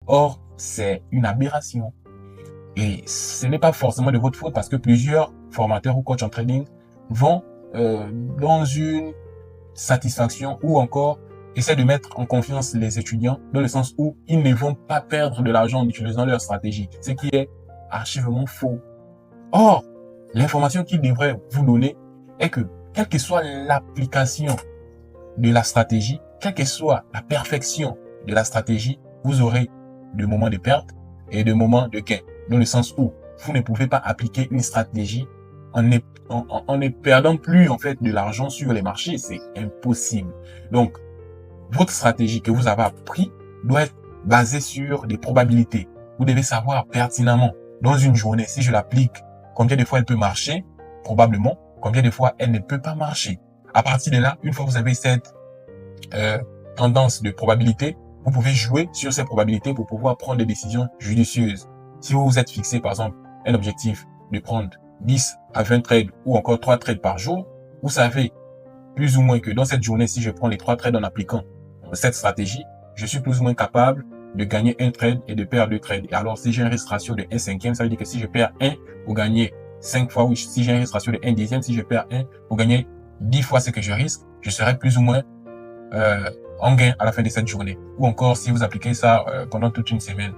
Or, c'est une aberration. Et ce n'est pas forcément de votre faute parce que plusieurs formateurs ou coachs en trading vont dans une satisfaction ou encore essaient de mettre en confiance les étudiants dans le sens où ils ne vont pas perdre de l'argent en utilisant leur stratégie, ce qui est archivement faux. Or, l'information qu'ils devraient vous donner est que, quelle que soit l'application de la stratégie, quelle que soit la perfection de la stratégie, vous aurez des moments de perte et des moments de gain. Dans le sens où vous ne pouvez pas appliquer une stratégie en ne perdant plus en fait de l'argent sur les marchés. C'est impossible. Donc, votre stratégie que vous avez appris doit être basée sur des probabilités. Vous devez savoir pertinemment dans une journée, si je l'applique, combien de fois elle peut marcher, probablement, combien de fois elle ne peut pas marcher. À partir de là, une fois que vous avez cette tendance de probabilité, vous pouvez jouer sur ces probabilités pour pouvoir prendre des décisions judicieuses. Si vous vous êtes fixé, par exemple, un objectif de prendre 10 à 20 trades ou encore 3 trades par jour, vous savez plus ou moins que dans cette journée, si je prends les 3 trades en appliquant cette stratégie, je suis plus ou moins capable de gagner un trade et de perdre 2 trades. Et alors, si j'ai un risque ratio de 1/5, ça veut dire que si je perds 1, vous gagnez 5 fois, ou si j'ai un risque ratio de 1/10, si je perds 1, vous gagnez 10 fois ce que je risque, je serai plus ou moins en gain à la fin de cette journée. Ou encore, si vous appliquez ça pendant toute une semaine.